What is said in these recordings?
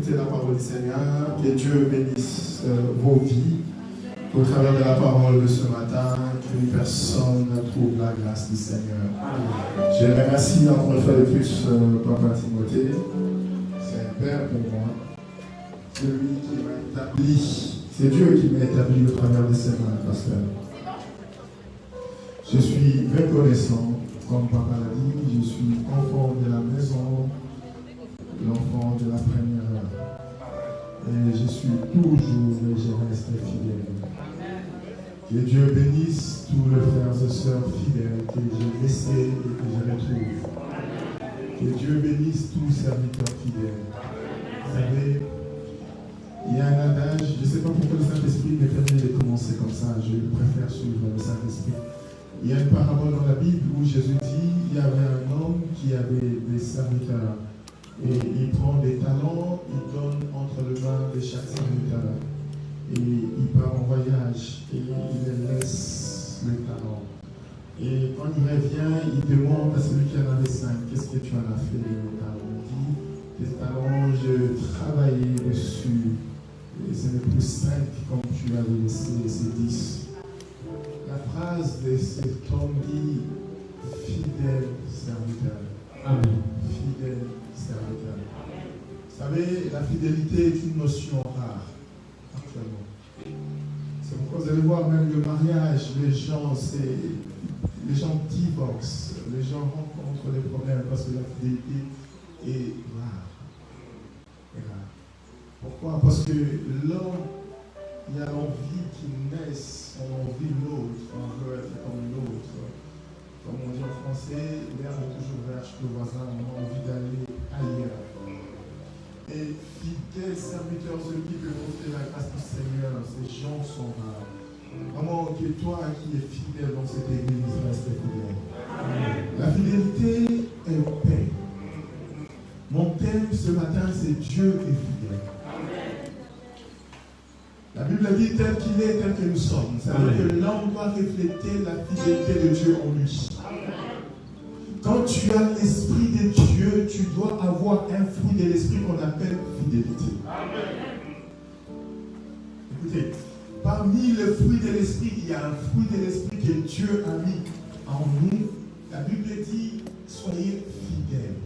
écouter la parole du Seigneur. Que Dieu bénisse vos vies au travers de la parole de ce matin. Qu'une personne trouve la grâce du Seigneur. Je remercie encore une fois de plus Papa Timothée. C'est un père pour moi. Celui qui m'a établi. C'est Dieu qui m'a établi au travers de ses mains, pasteur. Je suis reconnaissant, comme Papa l'a dit, je suis enfant de la maison, l'enfant de la première heure. Et je suis toujours et je reste fidèle. Que Dieu bénisse tous les frères et sœurs fidèles que j'ai laissés et que je retrouve. Que Dieu bénisse tous les serviteurs fidèles. Vous savez, il y a un adage, je ne sais pas pourquoi le Saint-Esprit me permet de commencer comme ça, je préfère suivre le Saint-Esprit. Il y a une parabole dans la Bible où Jésus dit il y avait un homme qui avait des serviteurs et il prend des talents, il donne entre les mains de chaque serviteur et il part en voyage et il laisse les talents. Et quand il revient, il demande à celui qui en avait 5, qu'est-ce que tu en as fait de mes talents? Il dit, tes talents, je travaillais dessus et ce n'est plus 5 comme tu avais laissé, c'est 10. La phrase de cet homme dit fidèle serviteur. Amen. Fidèle serviteur. Vous savez, la fidélité est une notion rare actuellement. C'est pourquoi vous allez voir même le mariage, les gens divorcent, les gens rencontrent des problèmes parce que la fidélité est rare. Pourquoi? Parce que l'homme, il y a l'envie qui naisse, on envie l'autre, on veut être comme l'autre. Comme on dit en français, l'herbe est toujours verte chez le voisin, on a envie d'aller ailleurs. Et fidèles serviteurs, ceux qui peuvent offrir la grâce du Seigneur, ces gens sont rares. Vraiment, que toi qui es fidèle dans cette église, reste fidèle. La fidélité est paix. Mon thème ce matin, c'est Dieu est fidèle. La Bible dit tel qu'il est, tel que nous sommes. Ça veut dire que l'homme doit refléter la fidélité de Dieu en lui. Quand tu as l'esprit de Dieu, tu dois avoir un fruit de l'esprit qu'on appelle fidélité. Écoutez, parmi les fruits de l'esprit, il y a un fruit de l'esprit que Dieu a mis en nous. La Bible dit, soyez fidèles.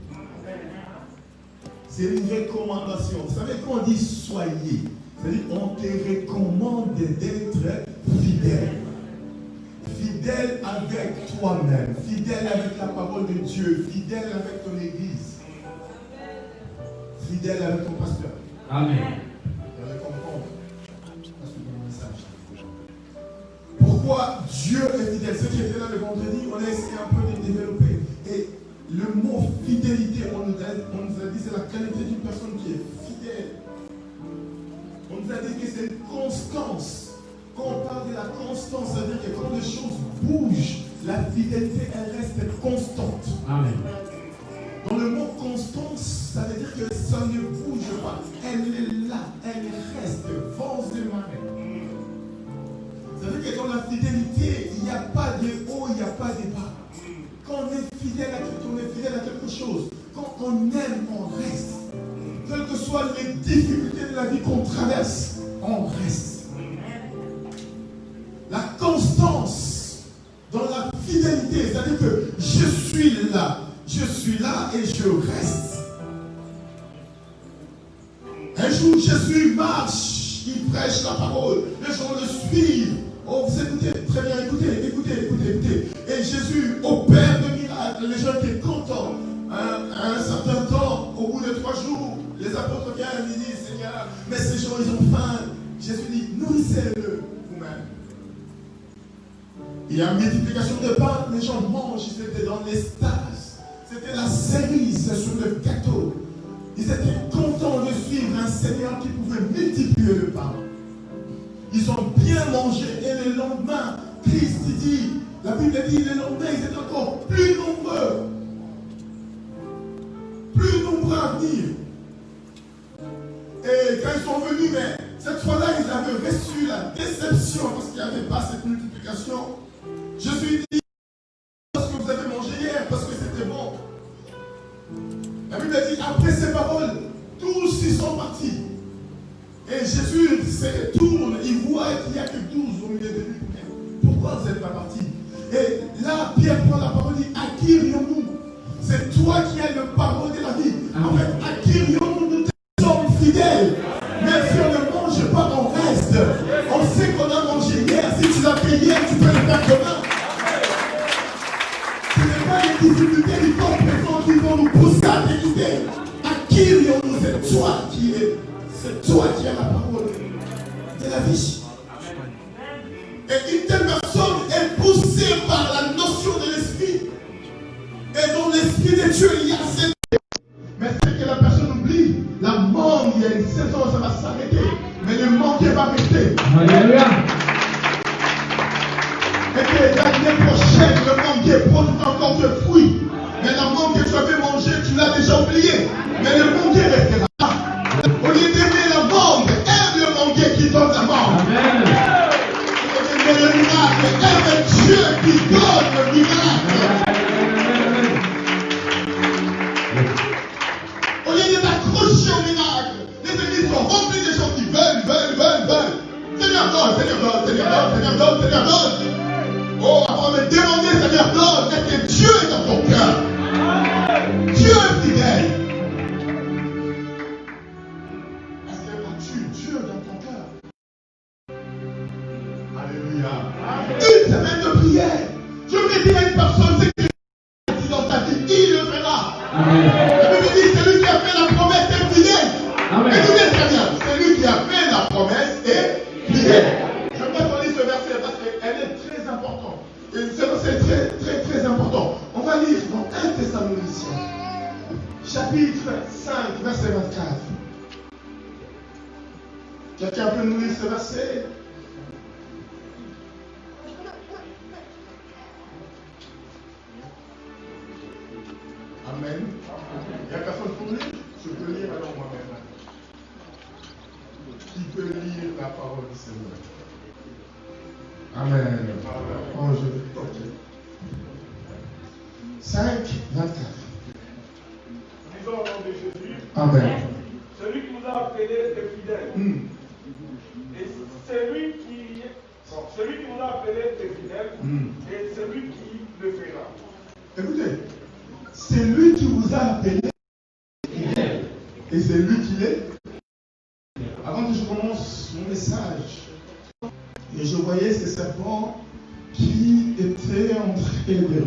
C'est une recommandation. Vous savez quand on dit soyez, c'est-à-dire qu'on te recommande d'être fidèle. Fidèle avec toi-même, fidèle avec la parole de Dieu, fidèle avec ton église, fidèle avec ton pasteur. Amen. Vous allez comprendre. Pourquoi Dieu est fidèle? Ceux qui étaient là le vendredi, on a essayé un peu de développer. Et le mot fidélité, on nous a dit c'est la qualité d'une personne qui est fidèle. On nous a dit que c'est une constance. Quand on parle de la constance, ça veut dire que quand les choses bougent, la fidélité, elle reste constante. Amen. Dans le mot constance, ça veut dire que ça ne bouge pas. Elle est là, elle reste, vents et marées. Ça veut dire que dans la fidélité, il n'y a pas de haut, il n'y a pas de bas. Quand on est fidèle à quelque chose. Quand on aime, on reste. Quelles que soient les difficultés de la vie qu'on traverse, on reste. La constance dans la fidélité, c'est-à-dire que je suis là et je reste. Un jour, Jésus marche, il prêche la parole, les gens le suivent. Oh, vous écoutez, très bien, écoutez. Et Jésus opère de miracles, les gens étaient contents. À un certain temps, au bout de 3 jours, les apôtres viennent et disent, Seigneur, mais ces gens, ils ont faim. Jésus dit, nourrissez-le vous-même. Il y a une multiplication de pain, les gens mangent, ils étaient dans l'extase. C'était la cerise sur le gâteau. Ils étaient contents de suivre un Seigneur qui pouvait multiplier le pain. Ils ont bien mangé et le lendemain, Christ dit, la Bible dit, le lendemain, ils étaient encore plus nombreux. Plus nombreux à venir. Et quand ils sont venus, mais cette fois-là, ils avaient reçu la déception parce qu'il n'y avait pas cette multiplication. Jésus dit, parce que vous avez mangé hier, parce que c'était bon. La Bible dit, après ces paroles, tous ils sont partis. Et Jésus se tourne, il voit qu'il n'y a que 12 au milieu de lui. Pourquoi vous n'êtes pas partis? Et là, Pierre prend la parole et dit, à qui irions-nous? C'est toi qui as le parole de la vie. En fait, à qui irions-nous? Nous sommes fidèles. Même si on ne mange pas, on reste. On sait qu'on a mangé hier. Si tu l'as fait hier, tu peux le faire demain. Ce n'est pas les difficultés du temps présent qui vont nous pousser à décider. À qui irions-nous? C'est toi qui as la parole de la vie. Et une telle personne est poussée par la notion de l'esprit. Et dans l'esprit de Dieu, il y a cette... Mais c'est que la personne oublie. La mangue, il y a une saison, ça va s'arrêter. Mais le mangue va rester. Alléluia. Et que l'année prochaine, le mangue produit encore de fruits. Mais la mangue que tu avais mangé, tu l'as déjà oublié. Mais le mangue restera. Au lieu d'aimer la mangue, aime le mangue qui donne la mangue. Amen. Le miracle, aime Dieu qui donne le miracle. Au lieu de t'accrocher au miracle, les églises sont remplies de gens qui veulent. Seigneur donne, Seigneur donne, Seigneur donne, Seigneur donne, Seigneur donne. Oh, avant de me demander, Seigneur donne, est-ce que Dieu est dans ton cœur? Dieu est fidèle. Est-ce que as-tu Dieu dans ton cœur? Alléluia. Une semaine de prière. Je vais dire à une personne, c'est que Dieu dit dans ta vie, il le fera. Amen. La Bible dit, c'est lui qui a fait la promesse est fidèle. Écoutez très bien, c'est lui qui a fait la promesse est fidèle. Je vais pas lire ce verset parce qu'elle est très importante. Et ce verset est très important. On va lire dans 1 Thessaloniciens, chapitre 5, verset 24. Quelqu'un peut nous lire ce verset? Amen. Il n'y a personne pour lire? Je peux lire alors moi-même. Qui peut lire la parole du Seigneur? Amen. Oh, je vais toquer. 5, 24. Disons au nom de Jésus. Amen. Celui qui nous a appelés est fidèle. Et celui qui nous a appelés est fidèle. Et celui qui le fera. Écoutez, c'est lui qui vous a appelé et c'est lui qui l'est. Avant que je commence mon message, et je voyais ces serpents qui étaient en train de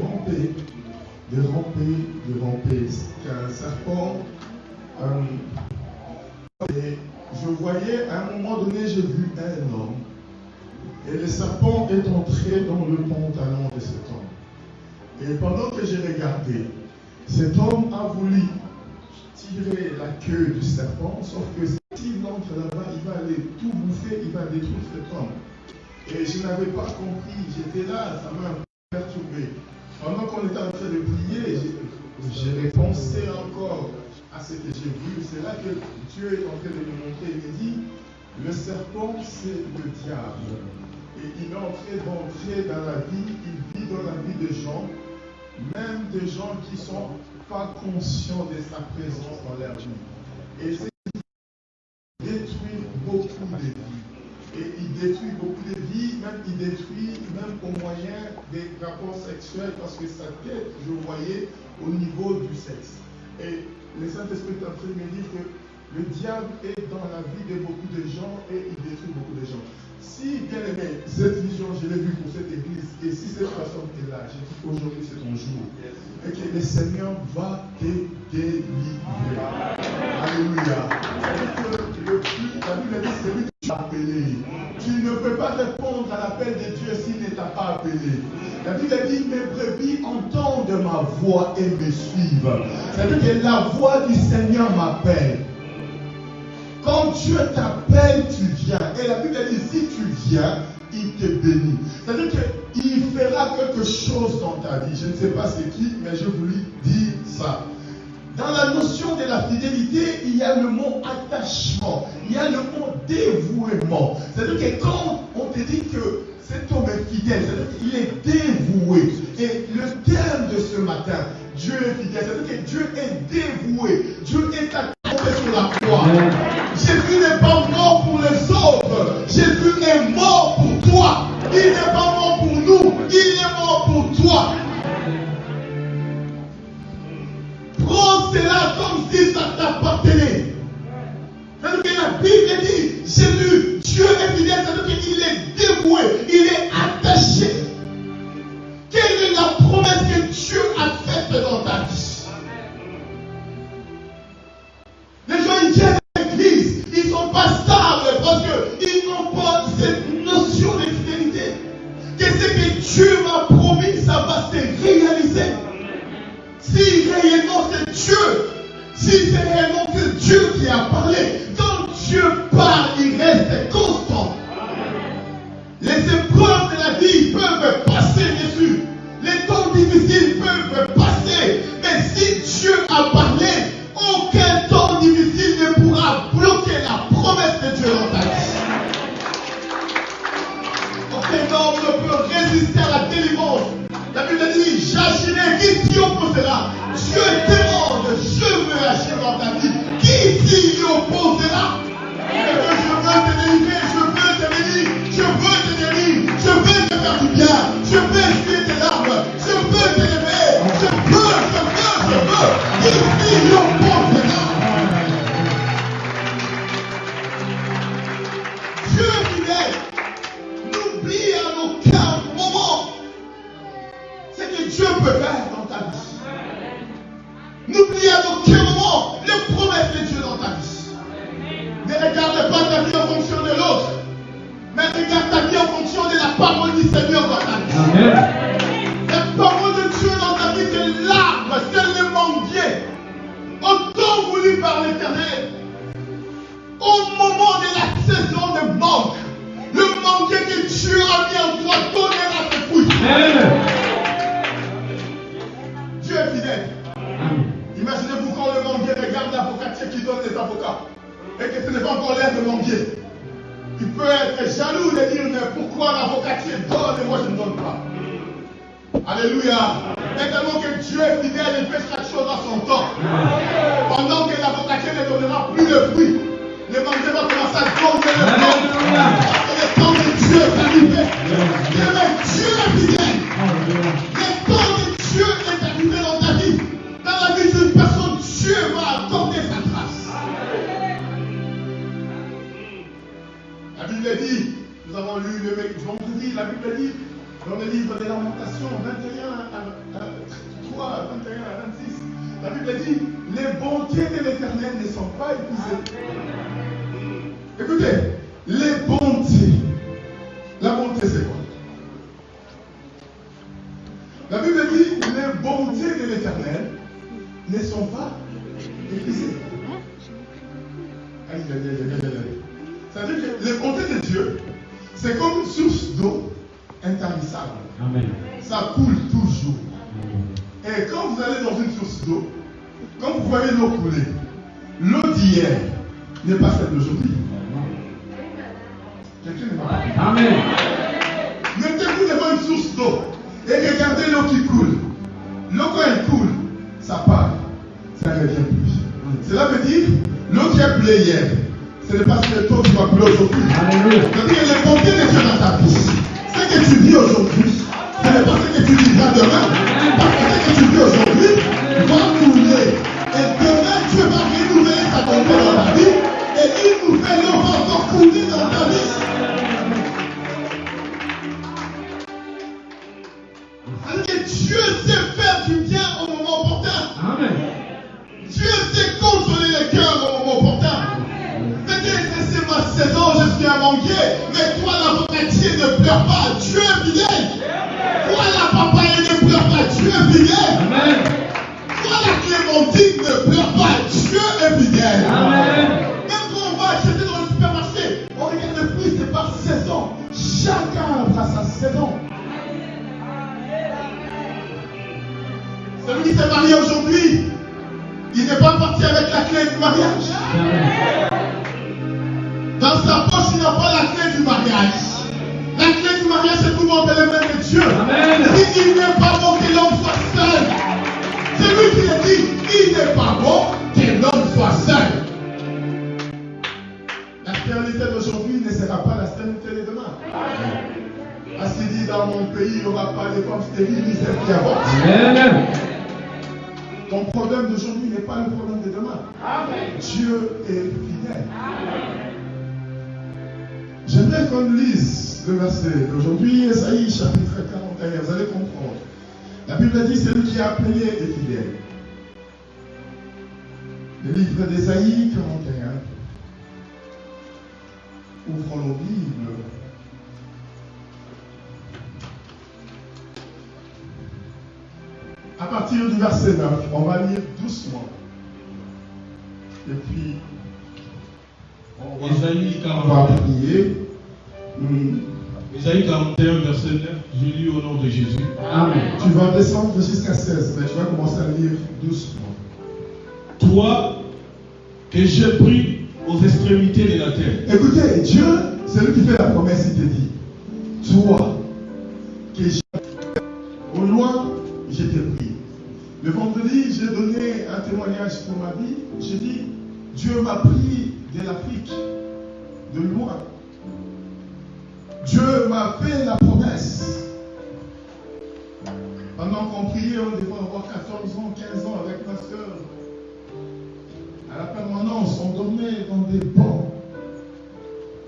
ramper. C'est un serpent. Et je voyais, à un moment donné, j'ai vu un homme. Et le serpent est entré dans le pantalon de cet homme. Et pendant que j'ai regardé, cet homme a voulu tirer la queue du serpent, sauf que s'il entre là-bas, il va aller tout bouffer, il va détruire cet homme. Et je n'avais pas compris, j'étais là, ça m'a perturbé. Pendant qu'on était en train de prier, j'ai repensé encore à ce que j'ai vu. C'est là que Dieu est en train de me montrer. Il me dit, le serpent, c'est le diable. Et il est en train d'entrer dans la vie, il vit dans la vie des gens, même des gens qui ne sont pas conscients de sa présence dans leur vie. Et c'est détruit beaucoup de vies. Et il détruit beaucoup de vies, même il détruit même au moyen des rapports sexuels, parce que sa tête, je voyais au niveau du sexe. Et le Saint-Esprit est en train de me dire que le diable est dans la vie de beaucoup de gens et il détruit beaucoup de gens. Si, bien aimé, cette vision, je l'ai vue pour cette église, et si cette personne est là, je dis qu'aujourd'hui c'est ton jour, et que le Seigneur va te délivrer. Alléluia. La Bible dit, c'est lui qui t'a appelé. Tu ne peux pas répondre à l'appel de Dieu s'il ne t'a pas appelé. La Bible dit, mes brebis entendent ma voix et me suivent. C'est-à-dire que la voix du Seigneur m'appelle. Quand Dieu t'appelle, tu viens. Et la Bible dit, si tu viens, il te bénit. C'est-à-dire qu'il fera quelque chose dans ta vie. Je ne sais pas c'est qui, mais je voulais dire ça. Dans la notion de la fidélité, il y a le mot attachement, il y a le mot dévouement. C'est-à-dire que quand on te dit que cet homme est fidèle, c'est-à-dire qu'il est dévoué. Et le terme de ce matin, Dieu est fidèle, c'est-à-dire que Dieu est dévoué. Dieu est attaché sur la croix. Jésus n'est pas mort pour les Jésus est mort pour toi. Il n'est pas mort pour nous. Il est mort pour toi. Prends cela comme si ça t'appartenait. C'est-à-dire que la Bible dit, Jésus, Dieu est fidèle, c'est-à-dire qu'il est dévoué, il est attaché. Quelle est la promesse que Dieu a faite dans ta vie? Les gens, ils viennent à l'église, ils ne sont pas stables parce qu'ils n'ont pas cette notion de fidélité. Que ce que Dieu m'a promis, ça va se réaliser. Si réellement c'est Dieu, si c'est réellement c'est Dieu qui a parlé, quand Dieu parle, il reste constant. Les épreuves de la vie peuvent passer dessus. Les temps difficiles peuvent passer. Mais si Dieu a parlé, aucun temps difficile ne pourra bloquer la promesse de Dieu dans ta vie. Aucun homme ne peut résister à la délivrance. La Bible dit, j'agirai, qui s'y opposera? Dieu demande, je veux agir dans ta vie. Qui s'y opposera? Je veux te délivrer, je veux te bénir, je veux te guérir, je veux te faire du bien, je veux essuyer tes larmes, je veux t'aimer, je veux. Qui s'y opposera? Dieu est fidèle. N'oublie à aucun moment ce que Dieu peut faire dans ta vie. N'oublie à aucun moment les promesses de Dieu dans ta vie. Ne regarde pas ta vie en fonction de l'autre, mais regarde ta vie en fonction de la parole du Seigneur dans ta vie. Amen. La parole de Dieu dans ta vie, c'est l'arbre, c'est le manguier. Autant voulu par l'Éternel. Au moment de la saison de manque, le manguier que Dieu a mis en toi donnera ses fruits. Dieu est fidèle. Imaginez-vous quand le manguier regarde l'avocatier qui donne les avocats et que ce n'est pas encore l'air de manguier. Il peut être jaloux de dire mais pourquoi l'avocatier donne et moi je ne donne pas. Alléluia. Et tellement que Dieu est fidèle, il fait chaque chose à son temps. Pendant que l'avocatier ne donnera plus de fruits, le manguier va commencer à donner le fruit. Parce que le temps de Dieu est arrivé. Dieu est fidèle. Le temps de Dieu est arrivé dans ta vie. Dans la vie d'une personne, Dieu va accorder sa grâce. La Bible dit, nous avons lu le vendredi, la Bible dit, dans le livre des Lamentations, 3, 21 à 26, la Bible dit, les bontés de l'Éternel ne sont pas épuisées. Écoutez, les bontés, la bonté c'est quoi? La Bible dit, les bontés de l'Éternel ne sont pas épuisées. C'est-à-dire que les bontés de Dieu, c'est comme une source d'eau intarissable. Amen. Ça coule toujours. Et quand vous allez dans une source d'eau, quand vous voyez l'eau couler, l'eau d'hier n'est pas celle d'aujourd'hui. Quelqu'un n'est pas. Amen. Mettez-vous devant une source d'eau et regardez l'eau qui coule. L'eau quand elle coule, ça part, ça ne revient plus. Cela veut dire, l'eau qui a coulé hier, ce n'est pas cette eau qui va couler aujourd'hui. C'est-à-dire que les bontés de Dieu dans ta vie, ce que tu vis aujourd'hui, ce n'est pas ce que tu vivras demain. Parce que ce que tu vis aujourd'hui va couler. Et demain, Dieu va renouveler sa bonté dans ta vie. Et une nouvelle eau va encore couler dans ta vie. C'est-à-dire que Dieu sait faire du bien au moment opportun. Amen. Dieu sait consoler les cœurs au moment opportun. C'est ma saison, je suis un manguier. Mais toi, l'avocatier, ne pleure pas. Dieu est fidèle. Toi, la papaye, ne pleure pas. Dieu est fidèle. Amen. Toi, la clémentine, ne pleure pas. Dieu est fidèle. Amen. Même quand on va acheter dans le supermarché, on regarde le prix, c'est par saison. Chacun a sa saison. Celui qui s'est marié aujourd'hui, il n'est pas parti avec la clé du mariage. Dans sa poche, il n'a pas la clé du mariage. La clé du mariage se trouve entre les mains de Dieu. Amen. Il n'est pas bon que l'homme soit seul. C'est lui qui l'a dit. Il n'est pas bon que l'homme soit seul. La stabilité d'aujourd'hui ne sera pas la stabilité de demain. Parce qu'il dit dans mon pays, il n'y aura pas de femmes stériles ni celles qui avortent. Ton problème d'aujourd'hui n'est pas le problème de demain. Dieu est fidèle. J'aimerais qu'on lise le verset d'aujourd'hui, Ésaïe chapitre 41. Vous allez comprendre. La Bible dit celui qui est appelé est fidèle. Le livre d'Ésaïe 41. Ouvrons nos Bibles. À partir du verset 9, on va lire doucement. Et puis, on va prier. Ésaïe 41, verset 9, je lis au nom de Jésus. Amen. Tu vas descendre jusqu'à 16, mais tu vas commencer à lire doucement. Toi, que j'ai pris aux extrémités de la terre. Écoutez, Dieu, c'est lui qui fait la promesse, il te dit. Toi, que j'ai au loin, je t'ai pris. Le vendredi, j'ai donné un témoignage pour ma vie. J'ai dit, Dieu m'a pris de l'Afrique, de loin. Dieu m'a fait la promesse. Pendant qu'on priait, on devait avoir 14 ans, 15 ans avec ma soeur. À la permanence, on dormait dans des bancs.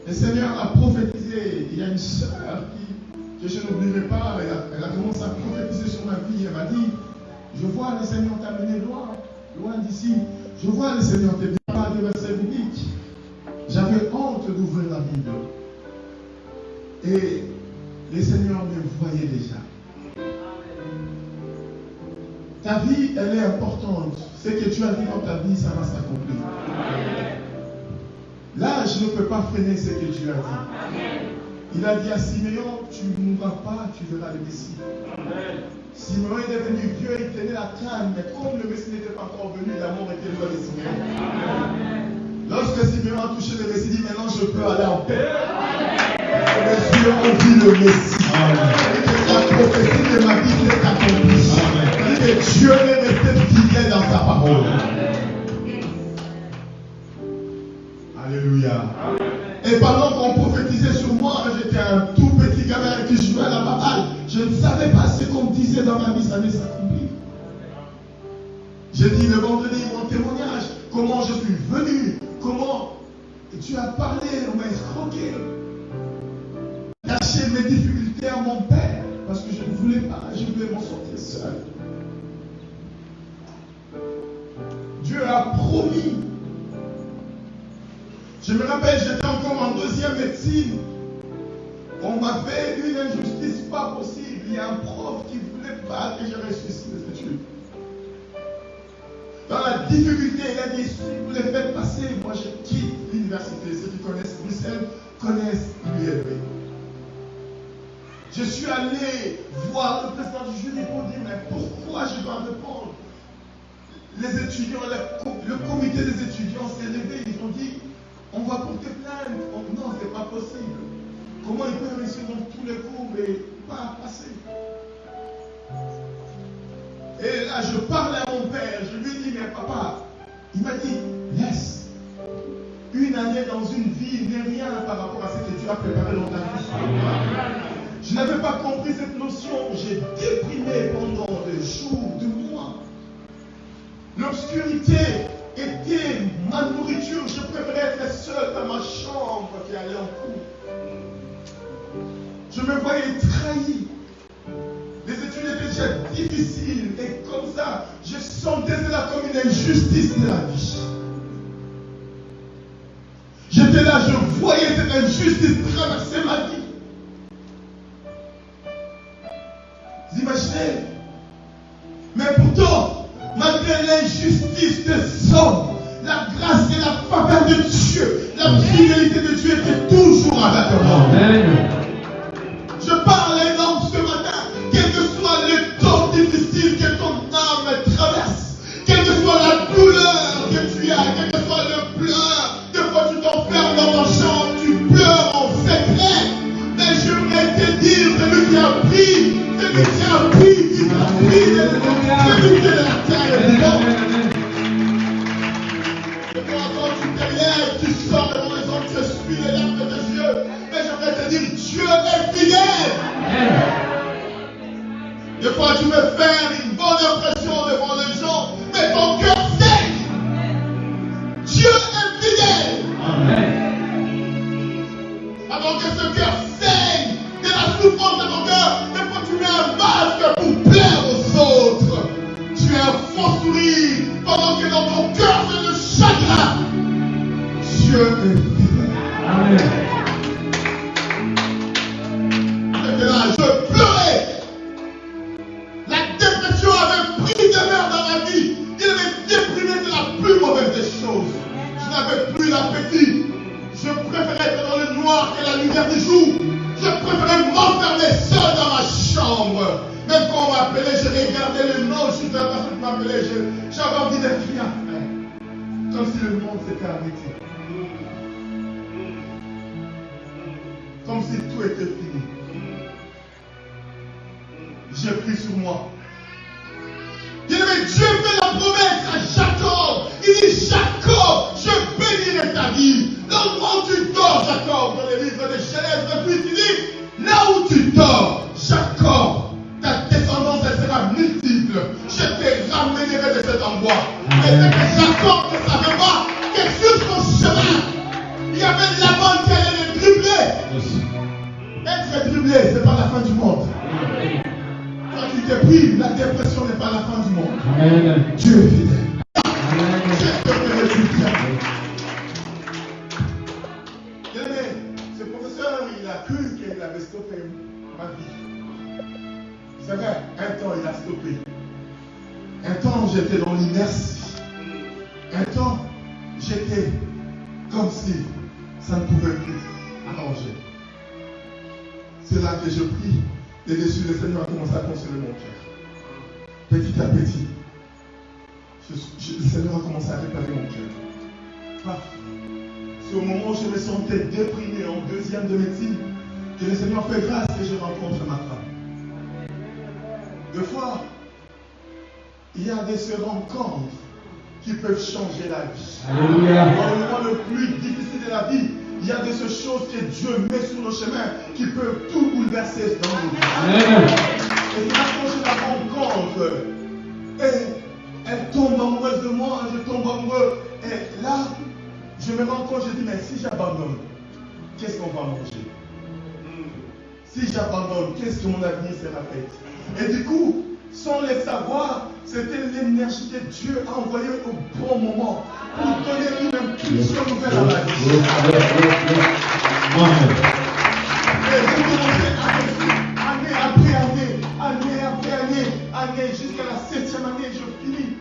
Le Seigneur a prophétisé. Il y a une soeur que je n'oublierai pas, elle a commencé à prophétiser sur ma vie. Elle m'a dit, je vois le Seigneur t'amener loin d'ici. Je vois le Seigneur te dire par des versets bibliques. J'avais honte d'ouvrir la Bible. Et le Seigneur me voyait déjà. Ta vie, elle est importante. Ce que tu as dit dans ta vie, ça va s'accomplir. Là, je ne peux pas freiner ce que Dieu a dit. Il a dit à Siméon, tu ne mourras pas, tu verras le Messie. Siméon est devenu vieux, il tenait la canne, mais comme le Messie n'était pas encore venu, la mort était loin de Siméon. Lorsque Siméon a touché le Messie, il dit, maintenant je peux aller en paix. Les yeux ont vu le Messie. La prophétie de ma vie s'est accomplie. Et Dieu est resté fidèle dans sa parole. Alléluia. Et pendant qu'on prophétisait sur moi, j'étais un tout petit gamin qui jouait à la baballe. Je ne savais pas ce qu'on me disait dans ma vie, ça allait s'accomplir. J'ai dit le vendredi mon témoignage, comment je suis venu, comment tu as parlé, on m'a escroqué. Cacher mes difficultés à mon père, parce que je ne voulais pas, je voulais m'en sortir seul. Dieu a promis. Je me rappelle, j'étais encore en deuxième médecine. On m'a fait une injustice pas possible. Il y a un prof qui ne voulait pas que je réussisse les études. Dans la difficulté, il a dit, si vous les faites passer, moi je quitte l'université. Ceux qui connaissent Bruxelles connaissent l'ULB. Je suis allé voir le président du jury pour dire, mais pourquoi je dois répondre? Les étudiants, le comité des étudiants s'est levé, ils ont dit, on va porter plainte. Non, c'est pas possible. Comment il peut réussir dans tous les cours et pas passer? Et là, je parlais à mon père, je lui ai dit, mais papa, il m'a dit, laisse. Une année dans une vie n'est rien par rapport à ce que tu as préparé dans ta vie. Je n'avais pas compris cette notion. J'ai déprimé pendant des jours, des mois. L'obscurité était ma nourriture. Je préférais être seul dans ma chambre qui allait en cours. Je me voyais trahi. Les études étaient déjà difficiles. Et comme ça, je sentais cela comme une injustice de la vie. J'étais là, je voyais cette injustice traverser ma vie. Vous imaginez? Mais pourtant, malgré l'injustice des hommes, la grâce et la faveur de Dieu, la fidélité de Dieu était toujours avec moi. Amen. Je parle à un homme ce matin, quel que soit le temps difficile que ton âme traverse, quelle que soit la douleur que tu as, quel que soit le pleur, des fois tu t'enfermes dans ta chambre, tu pleures en secret, mais je voudrais te dire, celui qui a pris, celui qui a pris de la terre et du monde. Et quand tu te lèves, tu sors de mon maison, je suis là. Alors que ce cœur saigne de la souffrance de ton cœur. Des fois tu mets un masque pour plaire aux autres. Tu as un faux sourire pendant que dans ton cœur c'est le chagrin. Dieu est fidèle. Amen. Là, je pleurais. La dépression avait pris demeure dans ma vie. Il avait déprimé de la plus mauvaise des choses. Je n'avais plus d'appétit. Je préférais être dans le noir que la lumière du jour. Je préférais m'enfermer seul dans ma chambre. Même quand on m'appelait, je regardais le nom, je suis la personne qui m'appelait. J'avais envie d'être rien. Comme si le monde s'était arrêté. Comme si tout était fini. J'ai pris sur moi. Dieu fait la promesse à Jacob. Il dit, Jacob, je bénirai ta vie. L'endroit où tu dors, Jacob, dans les livres de Genèse, il dit, là où tu dors, Jacob, ta descendance, elle sera multiple. Je te ramènerai de cet endroit. Mais c'est que Jacob ne savait pas que sur son chemin, il y avait Laban qui allait le dribbler. Être dribblé, ce n'est pas la fin du monde. Quand tu t'es pris, la dépression n'est pas la fin du monde. Amen. Dieu est fidèle. Amen. Je te ferai du bien. Bien-aimé, ce professeur, il a cru qu'il avait stoppé ma vie. Vous savez, un temps, il a stoppé. Un temps, j'étais dans l'inertie. Un temps, j'étais comme si ça ne pouvait plus arranger. C'est là que je prie. Et dessus, le Seigneur a commencé à consoler mon cœur. Petit à petit, le Seigneur a commencé à réparer mon cœur. C'est au moment où je me sentais déprimé en 2e de médecine que le Seigneur fait grâce que je rencontre ma femme. Deux fois, il y a des rencontres qui peuvent changer la vie. Alléluia. Dans le moment le plus difficile de la vie, il y a des choses que Dieu met sur nos chemins qui peuvent tout bouleverser dans nos vies. Amen. Et là, quand je la rencontre, et elle tombe amoureuse de moi, je tombe amoureux. Et là, je me rends compte, je dis, mais si j'abandonne, qu'est-ce qu'on va manger? Si j'abandonne, qu'est-ce que mon avenir sera fait? Et du coup, sans le savoir, c'était l'énergie que Dieu a envoyée au bon moment pour donner une impulsion nouvelle à ma vie. Et j'ai commencé à réussir année après année, année jusqu'à la 7e année, je finis.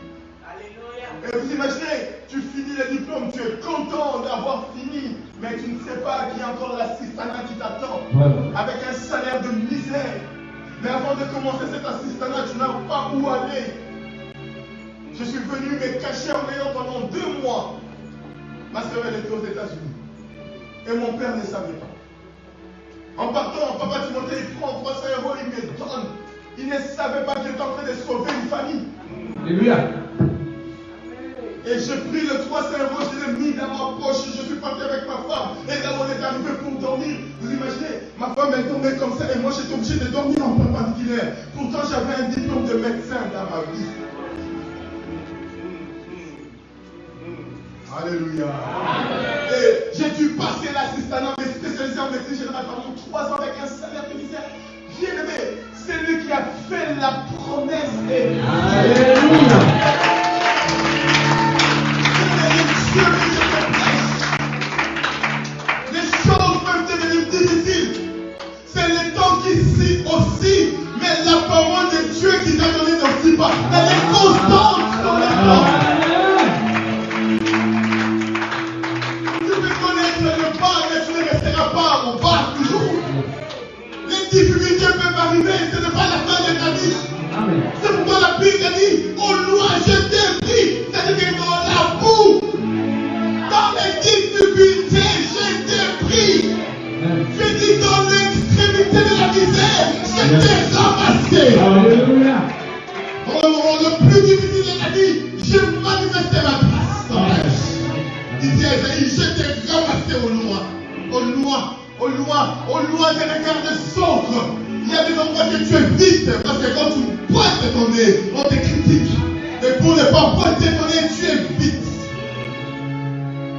Et vous imaginez, tu finis le diplôme, tu es content d'avoir fini, mais tu ne sais pas qu'il y a encore l'assistanat qui t'attend, avec un salaire de misère. Mais avant de commencer cet assistanat, tu n'as pas où aller. Je suis venu me cacher en Léon pendant 2 mois. Ma soeur, elle était aux États-Unis. Et mon père ne savait pas. En partant, papa Timothée, il prend 300 €, il me donne. Il ne savait pas que j'étais en train de sauver une famille. Alléluia. Et j'ai pris le 300 €, je l'ai mis dans ma poche, je suis parti avec ma femme. Et là, on est arrivé pour dormir. Vous imaginez, ma femme est tombée comme ça et moi j'étais obligé de dormir en perpendiculaire. Pourtant, j'avais un diplôme de médecin dans ma vie. Alléluia. Et j'ai dû passer l'assistanat spécialisé en médecine générale pendant 3 ans avec un salaire de misère. Bien aimé, c'est lui qui a fait la promesse. Alléluia. Les choses peuvent devenir difficiles. C'est le temps qui cite aussi, mais la parole de Dieu qui t'a donné n'oublie pas. Elle est constante dans le temps. Tu peux connaître le bas, mais tu ne resteras pas au bas toujours. Les difficultés peuvent arriver, ce n'est pas la fin de ta vie. C'est pourquoi la Bible dit, au loin je t'ai pris. C'est-à-dire que dans la boue, dans les difficultés, je t'ai pris. Je dis dans l'extrémité de la misère, je t'ai ramassé. Alléluia. Dans le moment le plus difficile de la vie, j'ai manifesté ma grâce dans la vie. Il dit à Esaïe, je t'ai ramassé au loin. Au loin, au loin, au loin des regards de centre. Il y a des endroits que tu évites parce que quand tu pointes ton nez, on te critique. Et pour ne pas pointer ton nez, tu évites.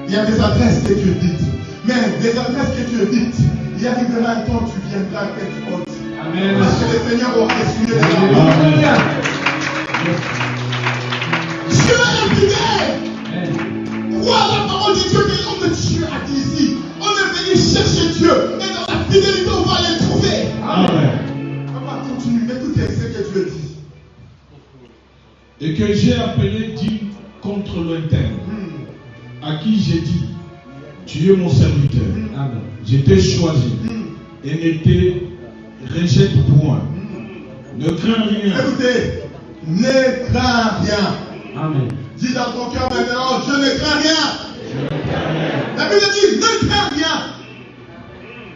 Il y a des adresses que tu évites. Mais des adresses que tu évites, il arrivera un temps où tu viendras être haute. Amen. Parce que le Seigneur aura essuyé les larmes. Alléluia. Dieu est fidèle. Amen. Crois la parole de Dieu que l'homme de Dieu a dit ici. On est venu chercher Dieu. Et dans la fidélité, on va les trouver. Amen. Papa, continue. Écoutez ce que Dieu dit. Et que j'ai appelé dîme contre lointaine, à qui j'ai dit, tu es mon serviteur, Amen. je t'ai choisi et ne te rejette point. Ne crains rien. Écoutez, ne crains rien. Amen. Dis dans ton cœur maintenant, je ne crains rien. La Bible dit, ne crains rien.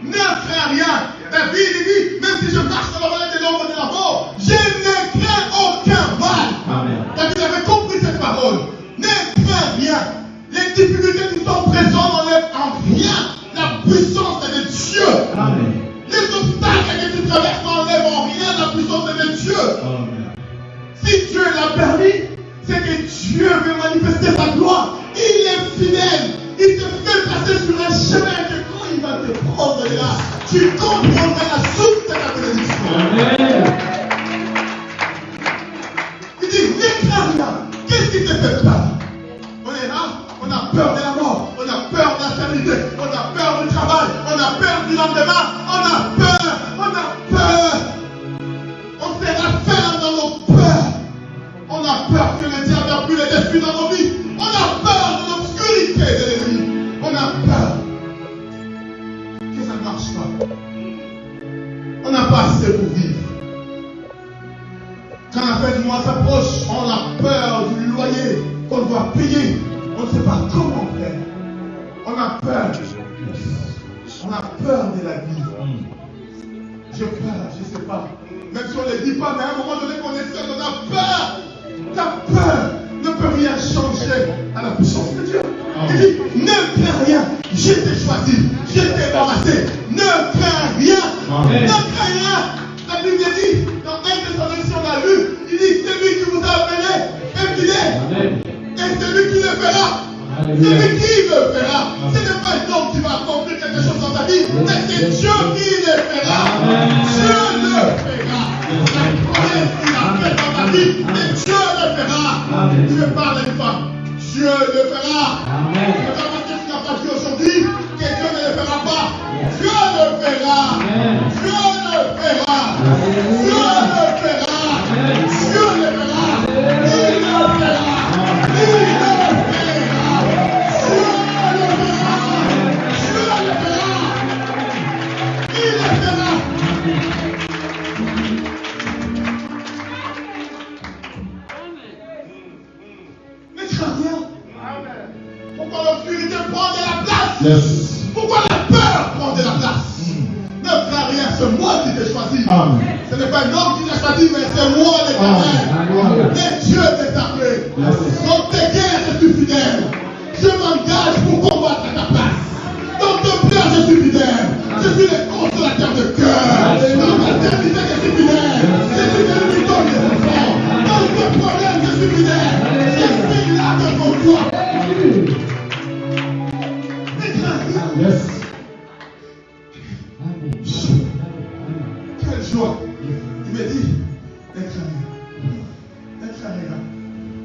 Ne crains rien. David dit, même si je marche dans la vallée de l'ombre de la mort, je ne crains aucun mal. Amen. David avait compris cette parole. Ne crains rien. Les difficultés qui sont présentes n'enlèvent en rien la puissance de Dieu. Amen. Les obstacles que tu traverses n'enlèvent en rien la puissance de Dieu. Amen. Si Dieu l'a permis, c'est que Dieu veut manifester sa gloire. Il est fidèle. Il te fait passer sur un chemin que quand il va te prendre de là, tu comprendras la source de ta bénédiction. Amen. Il dit, ne crains rien. Qu'est-ce qui te fait peur? On est là, on a peur de la mort, on a peur de la stabilité, on a peur du travail, on a peur du lendemain, on a peur. On fait l'affaire dans nos peurs. On a peur que le diable a pris les défis dans nos vies. On a peur de l'obscurité de l'ennemi. On a peur que ça ne marche pas. On n'a pas assez pour vivre. Quand la fin du mois s'approche, on a peur du loyer qu'on doit payer. On ne sait pas comment faire. On a peur. On a peur de la vie. J'ai peur, je ne sais pas. Même si on ne le dit pas, mais à un moment donné qu'on est seul, on a peur. Ta peur ne peut rien changer à la puissance de Dieu. Il dit, ne crains rien. Je t'ai choisi. Je t'ai embrassé. Ne crains rien. Amen. Ne crains rien. La Bible dit, dans 1 Thessaloniciens, on a lu, il dit, celui qui vous a appelé est fidèle. Amen. Et celui qui le fera. Alléluia. Celui qui le fera. Ce n'est pas un homme qui va accomplir quelque chose dans ta vie, mais c'est Dieu qui le fera. Amen. Dieu le fera. La promesse qu'il a faite dans ta vie, mais Dieu le fera. Amen. Je parle à une femme. Dieu le fera. Amen. C'est pas parce que tu n'as pas dit aujourd'hui que Dieu ne le fera pas. Dieu le fera. Amen. Dieu le fera. Dieu le fera. Dieu le fera. Il le fera. Il le fera. Pourquoi l'obscurité prend de la place? Yes. Pourquoi la peur prend de la place? Ne crains rien, c'est moi qui t'ai choisi. Amen. Ce n'est pas un homme qui t'a choisi, mais c'est moi l'Éternel. Alléluia. Et Dieu t'est appelé. Dans tes guerres, je suis fidèle. Je m'engage pour combattre à ta place. Dans ton pleurs, je suis fidèle. Je suis le consolateur de cœur. Dans ta terminité, je suis fidèle. Je suis le lutteur des enfants. Dans tes problèmes, je suis fidèle. Je suis là devant toi. Ne crains rien. Yes. Quelle joie. Il me dit, ne crains rien. Ne crains rien.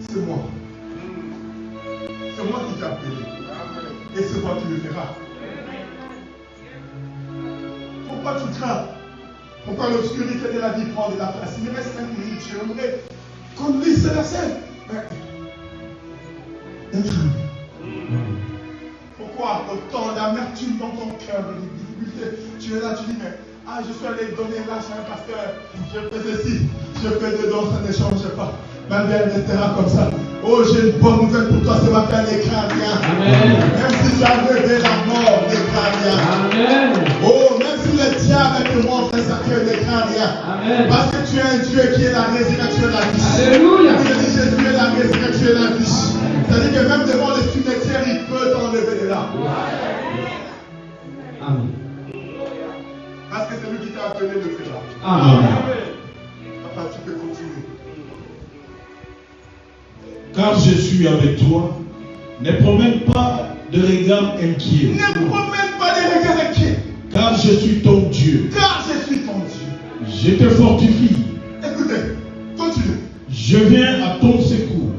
C'est moi. C'est moi qui t'ai appelé. Et c'est moi qui le ferai. Pourquoi tu crains? Pourquoi l'obscurité de la vie prend de la place? Il me reste 5 minutes. J'aimerais qu'on lise ce verset. Ne crains rien. Pourquoi autant d'amertume dans ton cœur, de difficultés? Tu es là, tu dis, mais je suis allé donner là chez un pasteur, je fais ceci, je fais dedans, ça ne change pas. Ma vie elle restera comme ça. Oh, j'ai une bonne nouvelle pour toi ce matin, ne crains rien. Amen. Même si tu as rêvé la mort, ne crains rien. Amen. Oh, même si le diable te montre sa queue, ne crains rien. Amen. Parce que tu es un Dieu qui est la résurrection et la vie. Alléluia. Il dit Jésus est la résurrection et la vie. C'est-à-dire que même devant les cimetières, il peut t'enlever de là. Amen. Parce que celui qui t'a appelé le fera. Amen. Papa, tu peux continuer. Car je suis avec toi, ne promène pas de regard inquiet. Ne promène pas des regards inquiets. Car je suis ton Dieu. Car je suis ton Dieu. Je te fortifie. Écoutez, continue. Je viens à ton secours.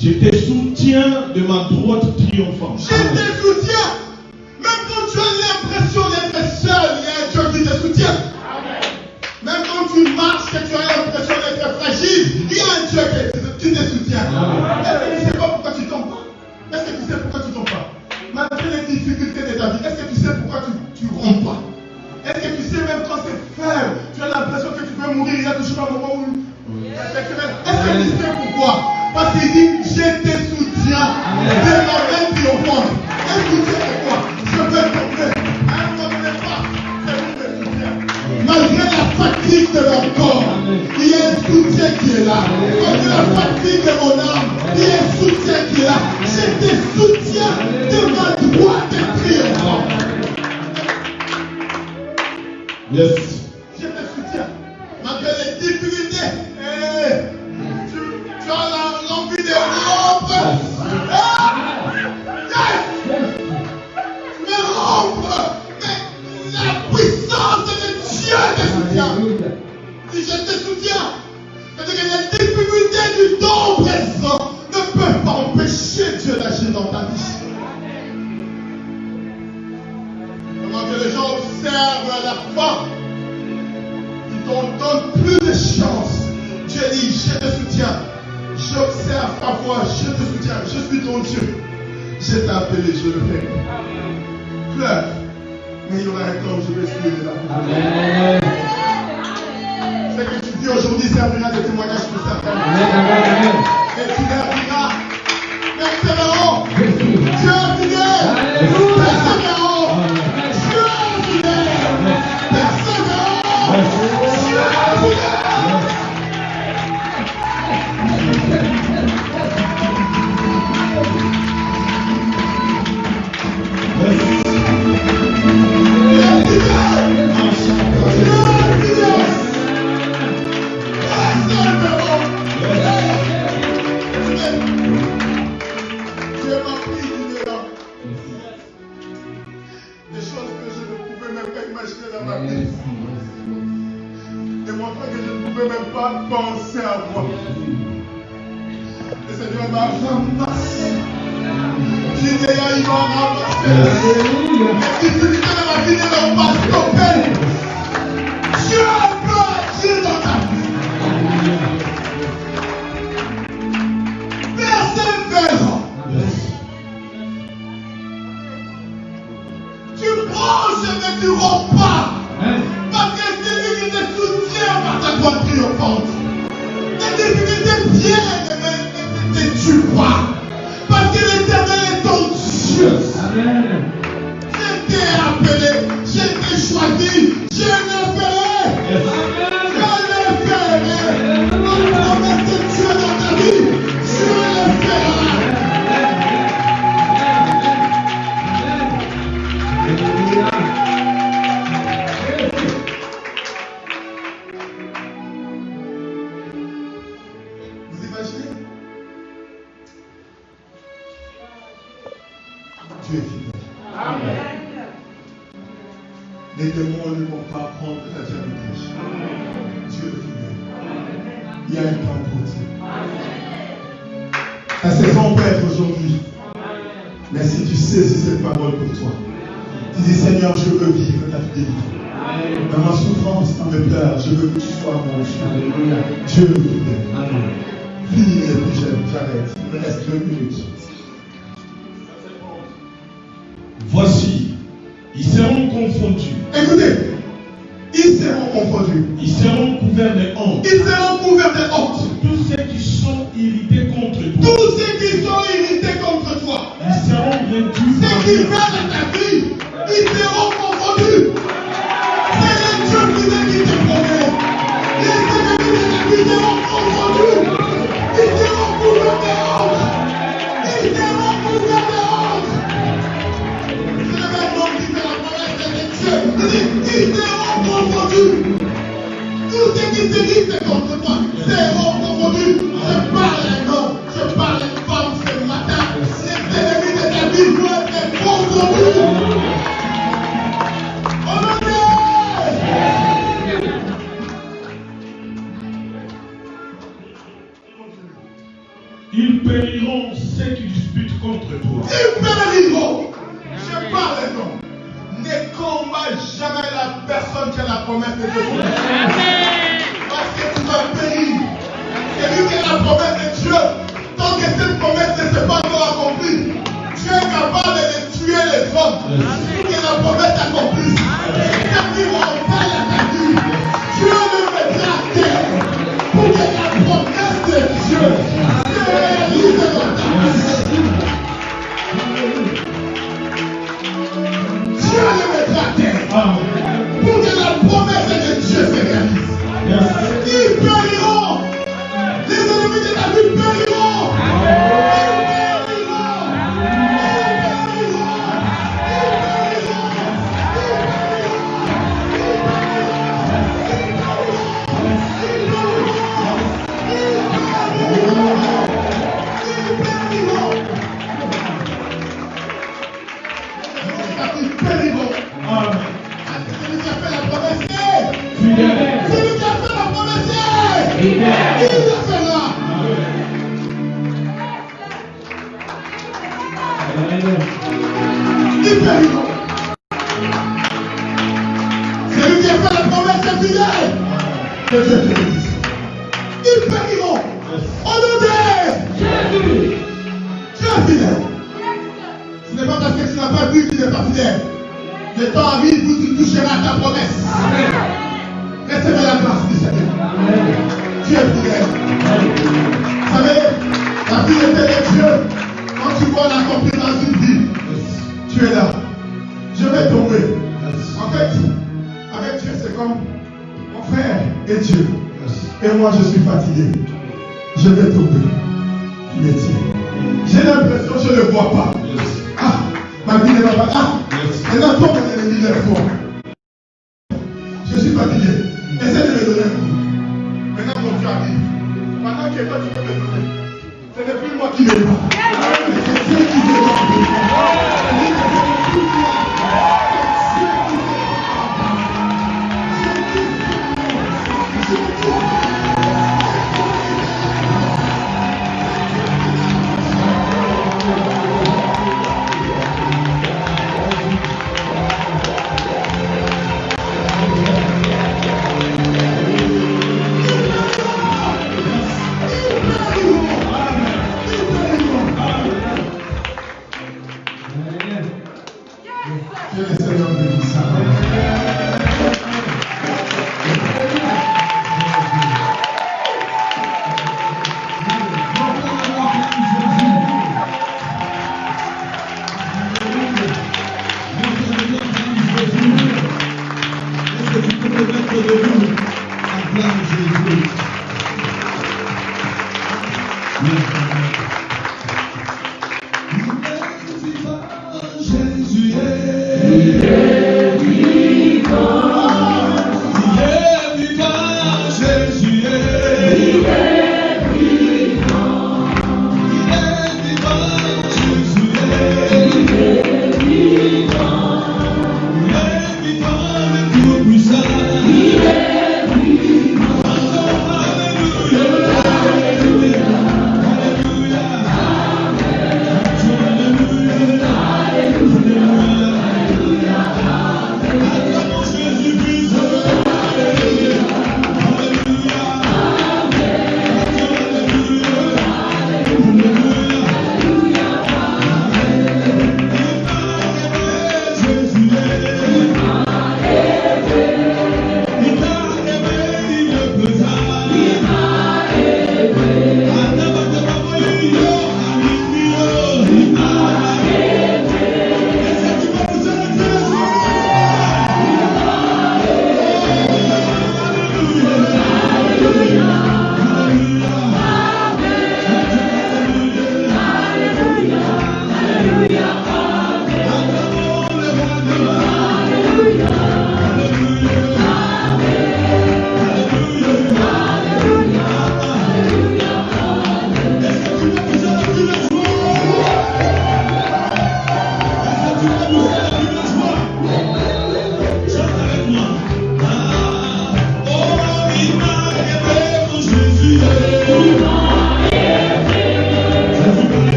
Je te soutiens de ma droite triomphante. Je te soutiens. Même quand tu as l'impression d'être seul, il y a un Dieu qui te soutient. Même quand tu marches et tu as l'impression d'être fragile, il y a un Dieu qui te soutient. Est-ce que tu ne sais pas pourquoi tu tombes pas? Est-ce que tu sais pourquoi tu tombes pas? Malgré les difficultés de ta vie, est-ce que tu sais pourquoi tu ne rompes pas? Est-ce que tu sais même quand c'est faible, tu as l'impression que tu peux mourir, il y a toujours un moment où... Est-ce que tu sais pourquoi? Parce qu'il dit, je te soutiens de ma main triomphante. Est-ce que tu sais pourquoi? Je vais tomber. Ne tombe pas. C'est lui le soutien. Malgré la fatigue de leur corps, il y a un soutien qui est là. Malgré la fatigue de mon âme, il y a un soutien qui est là. Je te soutiens de ma droite triomphante. Yes. Je te soutiens. Malgré les difficultés, tu as l'envie de rompre. Mais rompre. Mais la puissance de Dieu te soutient. Si je te soutiens, c'est-à-dire que les difficultés du temps présent ne peuvent pas empêcher Dieu d'agir dans ta vie. Comment que les gens observent la fin, ils t'en donnent plus de chance. Dieu dit, je te soutiens. J'observe ta voix, je te soutiens. Je suis ton Dieu. Je t'ai appelé, je le fais. Pleure. Mais il y aura un temps où je vais suivre la Amen. Ce que tu dis aujourd'hui servira de témoignage pour certains. Amen. Et tu leur diras, persévérons. Dieu est fidèle. Alléluia. Persévérons. Dieu est fidèle. Persévérons. Dieu est fidèle. Des choses que je ne pouvais même pas imaginer dans ma vie. Des montagnes que je ne pouvais même pas penser à moi. Le Seigneur m'a ramassé. Il m'a ramassé. Les difficultés de ma vie ne m'ont pas stoppé. Dieu peut agir dans ta vie. Persévérant. Tu branches mais tu romps pas. Parce que c'est lui qui te soutient par ta droite triomphante. Les difficultés viennent mais ne te tuent pas. Parce que l'Éternel est ton Dieu. Amen. Je t'ai appelé, je t'ai choisi, je le ferai. Je le ferai. La promesse de Dieu dans ta vie, je le ferai. Vous imaginez? Dieu est fidèle. Les démons ne vont pas prendre ta vérité. Dieu est fidèle. Il y a un temps pour Dieu. Ta saison peut être aujourd'hui. Mais si tu saisis cette parole pour toi, tu dis Seigneur, je veux vivre ta fidélité. Dans ma souffrance, dans mes pleurs, je veux que tu sois mon Dieu. Dieu est fidèle. Fini les plus jeunes, j'arrête. Il me reste 2 minutes. Voici, ils seront confondus. Écoutez, ils seront confondus. Ils seront couverts de honte. Ils seront couverts de honte. Tous ceux qui sont irrités contre toi. Tous ceux qui sont irrités contre toi. Ils seront réduits. Ceux qui veulent ta vie, ils seront confondus. C'est le Dieu qui te promet. Les ennemis de ta vie seront confondus. Ils seront couverts de honte. Ils seront couverts de honte. C'est le même homme qui fait la promesse de Dieu. Il dit, ils seront confondus. Tous ceux qui s'irritent contre toi seront confondus. Je parle à un homme, je parle à une femme ce matin. Les ennemis de ta vie doivent être confondus. Au nom Hyper-héros. Je parle de nom. Ne combat jamais la personne qui a la promesse de Dieu. Parce que tu vas périr. Celui qui a la promesse de Dieu, tant que cette promesse ne s'est pas encore accomplie, Dieu est capable de tuer les hommes pour que la promesse s'accomplisse. C'est-à-dire, on parle à ta vie. Dieu le mettra à terre pour que la promesse de Dieu se réalise dans ta vie. Dieu le mettra à terre pour que la promesse de Dieu se réalise. Ils périront. Les ennemis de ta vie périront. Celui qui a fait la promesse est fidèle. Que Dieu te bénisse. Ils périront. Au nom de Jésus. Tu es fidèle. Ce n'est pas parce que tu n'as pas vu qu'il n'est pas fidèle. Le temps arrive où tu toucheras ta promesse. Recevez la grâce du Seigneur. Tu es fidèle. Vous savez, la fidélité de Dieu, quand tu vois l'accomplir dans une vie, tu es là. Je vais tomber. En fait, avec Dieu, c'est comme mon frère et Dieu. Et moi, je suis fatigué. Je vais tomber. Il est tient. J'ai l'impression que je ne le vois pas. Ah, ma vie ne va pas. Ah, maintenant, toi, mon ennemi, lève-toi. Je suis fatigué. Essaie de me donner un coup. Maintenant, mon Dieu arrive. Pendant que toi, tu peux me donner. Ce n'est plus moi qui me bats. C'est Dieu qui me bat.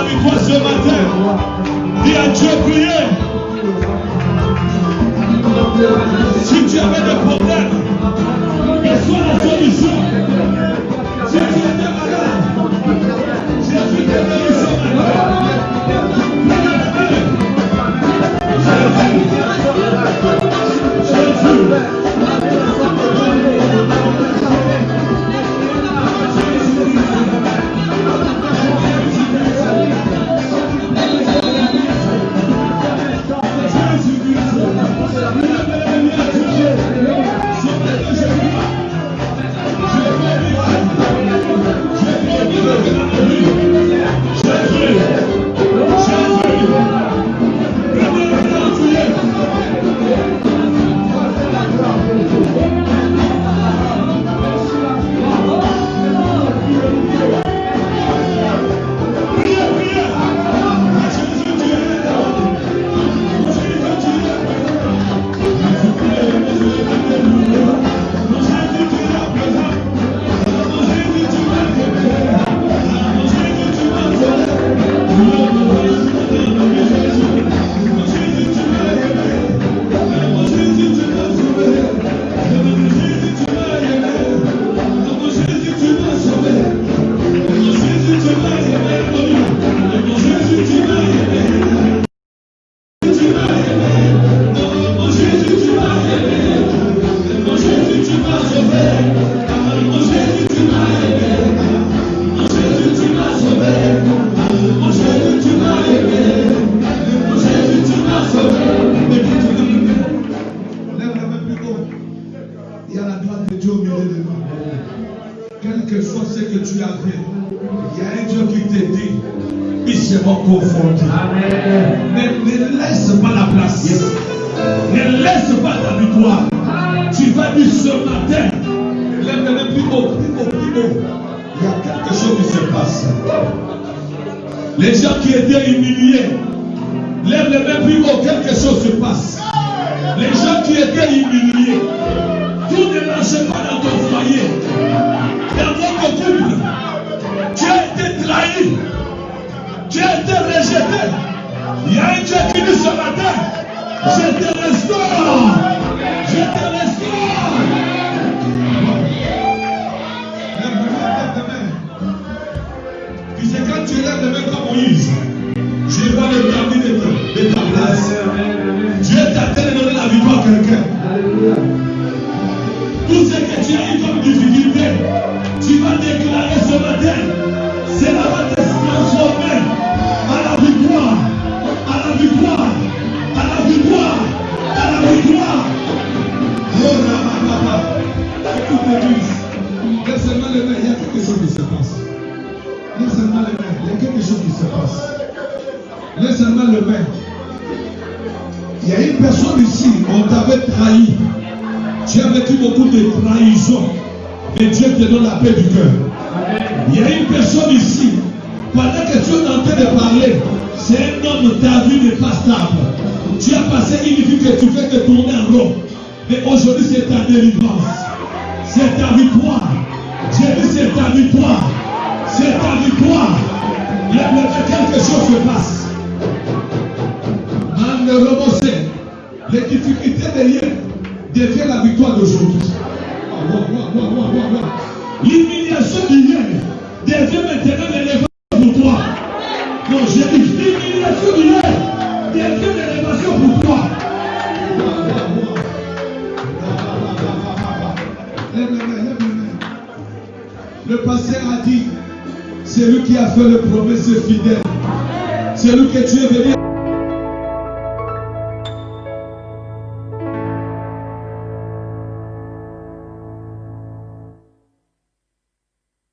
la victoire ce matin. Dis à Dieu, priez. Si tu avais des problèmes, reçois la solution. Si tu étais malade, Jésus t'est venu ce matin. Les gens qui étaient humiliés, lève les mains plus haut, quelque chose se passe. Les gens qui étaient humiliés, tout ne marchait pas dans ton foyer, dans votre couple. Tu as été trahi, tu as été rejeté. Il y a un Dieu qui dit ce matin, je te restaure, je te restaure. Tu sais, quand tu lèves les mains comme Moïse, je vois le terminer de ta place. Dieu t'a donné la victoire à quelqu'un. Tout ce que tu as eu comme difficulté, tu vas déclarer ce matin, cela va te transformer à la victoire, à la victoire, à la victoire, à la victoire. Oh là là, écoute l'église, laisse seulement les mains, il y a quelque chose qui se passe. Laisse seulement les mains, il y a quelque chose qui se passe. Laisse seulement les mains. Il y a une personne ici, on t'avait trahi. Tu as vécu beaucoup de trahison. Mais Dieu te donne la paix du cœur. Il y a une personne ici, pendant que tu es en train de parler, c'est un homme, ta vie n'est pas stable. Tu as passé une vie que tu fais que tourner en rond. Mais aujourd'hui, c'est ta délivrance. C'est ta victoire. J'ai dit, c'est ta victoire. C'est ta victoire. Quelque chose se passe. Les difficultés d'hier deviennent la victoire d'aujourd'hui. L'humiliation d'hier devient maintenant l'élévation pour toi. Non, j'ai dit l'humiliation d'hier devient l'élévation pour toi. Le pasteur a dit, c'est lui qui a fait le promesse fidèle. C'est lui que tu es venu.